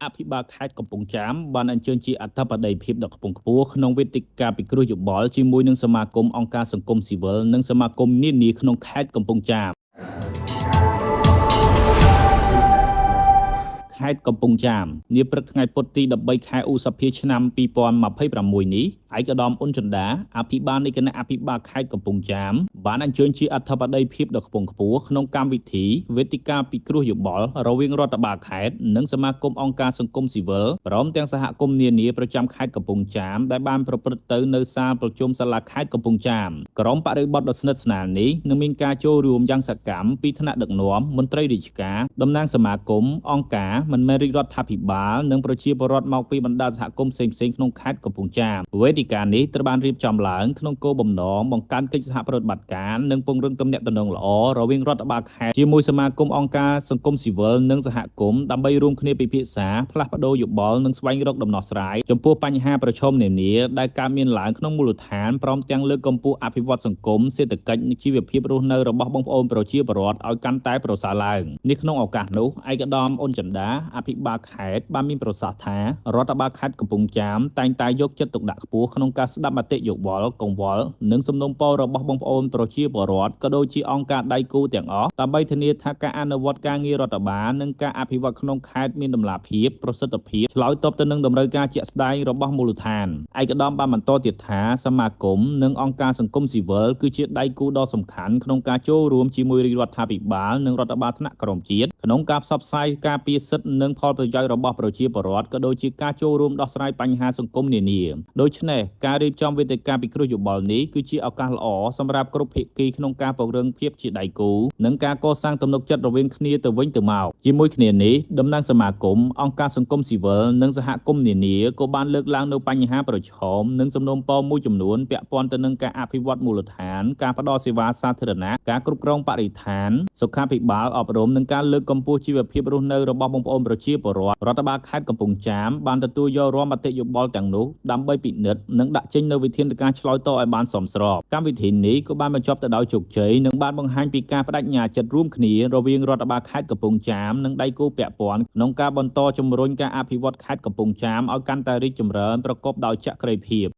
អភិបាលខេត្តកំពង់ចាមបានអញ្ជើញជាអធិបតីភាពដ៏ខ្ពង់ខ្ពស់ក្នុងវេទិកាពិគ្រោះយោបល់ជាមួយនឹងសមាគមអង្គការសង្គមស៊ីវិលនិងសមាគមនានាក្នុងខេត្តកំពង់ចាមខេត្តកំពង់ចាមនាព្រឹកថ្ងៃពុធទី13ខែឧសភាឆ្នាំ2026នេះឯកឧត្តមអ៊ុនចិន្តាអភិបាលនៃគណៈអភិបាលខេត្តកំពង់ចាមបានអញ្ជើញជាអធិបតីភាពដ៏ខ្ពង់ខ្ពស់ក្នុងកម្មវិធីវេទិកាពិគ្រោះយោបល់រវាងរដ្ឋបាលខេត្តនិងសមាគមអង្គការសង្គមស៊ីវិលព្រមទាំងសហគមន៍នានាប្រចាំខេត្តកំពង់ចាមដែលបានប្រព្រឹត្តទៅនៅសាលប្រជុំសាលាខេត្តកំពង់ចាមក្រុមបរិបទដ៏ស្និទ្ធស្នាលនេះនឹងមានការចូលរួមយ៉ាងសកម្មពីថ្នាក់ដឹកនាំមន្ត្រីរាជការតំណាងសមាគមអង្គការមិនមែនរាជរដ្ឋាភិបាលនិងប្រជាពលរដ្ឋមកពីបណ្ដាសហគមន៍ផ្សេងៗក្នុងខេត្តកំពង់ចាមវេទិកានេះត្រូវបានរៀបចំឡើងក្នុងគោលបំណងបង្កើនកិច្ចសហប្រតិបត្តិការនិងពង្រឹងទំនាក់ទំនងល្អរវាងរដ្ឋបាលខេត្តជាមួយសមាគមអង្គការសង្គមស៊ីវិលនិងសហគមន៍ដើម្បីរួមគ្នាពិភាក្សាផ្លាស់ប្តូរយោបល់និងស្វែងរកដំណោះស្រាយចំពោះបញ្ហាប្រឈមនានាដែលកើតមានឡើងក្នុងមូលដ្ឋានព្រមទាំងលើកកម្ពស់អភិវឌ្ឍសង្គមសេដ្ឋកិច្ចនិងជីវភាពរស់នៅរបស់បងប្អូនប្រជាពលរដ្ឋឲ្យកាន់តែប្រសើរឡើងនេះក្នុងឱកាសនោះឯកឧត្តមអ៊ុនចិន្តាអភិបាលខេត្តបានមានប្រសាសន៍ថារដ្ឋបាលខេត្តកំពង់ចាមតែងតែយកចិត្តទុកដាក់ខ្ពស់ក្នុងការស្ដាប់មតិយោបល់កង្វល់និងសំណូមពររបស់បងប្អូនប្រជាពលរដ្ឋក៏ដូចជាអង្គការដៃគូទាំងអស់ដើម្បីធានាថាការអនុវត្តការងាររដ្ឋបាលនិងការអភិវឌ្ឍក្នុងខេត្តមានតម្លាភាពប្រសិទ្ធភាពឆ្លើយតបទៅនឹងតម្រូវការជាក់ស្ដែងរបស់មូលដ្ឋានឯកឧត្តមបានបន្តទៀតថាសមាគមនិងអង្គការសង្គមស៊ីវិលគឺជាដៃគូដ៏សំខាន់ក្នុងការចូលរួមជាមួយរាជរដ្ឋាភិបាលនិងរដ្ឋបាលថ្នាក់ក្រោមជាតិក្នុងការផ្សព្វផ្សាយការពារសិទ្ធិនិងផលប្រយោជន៍របស់ប្រជាពលរដ្ឋក៏ដូចជាការចូលរួមដោះស្រាយបញ្ហាសង្គមនានាដូច្នេះការរៀបចំវេទិកាពិគ្រោះយោបល់នេះគឺជាឱកាសល្អសម្រាប់គ្រប់ភាគីក្នុងការពង្រឹងភាពជាដៃគូនិងការកសាងទំនុកចិត្តរវាងគ្នាទៅវិញទៅមកជាមួយគ្នានេះតំណាងសមាគមអង្គការសង្គមស៊ីវិលនិងសហគមន៍នានាក៏បានលើកឡើងនូវបញ្ហាប្រឈមនិងសំណូមពរមួយចំនួនពាក់ព័ន្ធទៅនឹងការអភិវឌ្ឍមូលដ្ឋានការផ្តល់សេវាសាធារណៈការគ្រប់គ្រងបរិស្ថានសុខាភិបាលអប់រំនិងការលើកកម្ពស់ជីវភាពរស់នៅរបស់បងប្អូនប្រជាពលរដ្ឋរដ្ឋបាលខេត្តកំពង់ចាមបានទទួលយករាល់មតិយោបល់ទាំងនោះដើម្បីពិនិត្យនិងដាក់ចេញនូវវិធានការឆ្លើយតបឲ្យបានសមស្របកម្មវិធីនេះក៏បានបញ្ចប់ទៅដោយជោគជ័យនិងបានបង្ហាញពីការបដិញ្ញាចិត្តរួមគ្នារវាងរដ្ឋបាលខេត្តកំពង់ចាមនិងដៃគូពាក់ព័ន្ធក្នុងការបន្តជំរុញការអភិវឌ្ឍខេត្តកំពង់ចាមឲ្យកាន់តែរីកចម្រើនប្រកបដោយចក្ខីភាព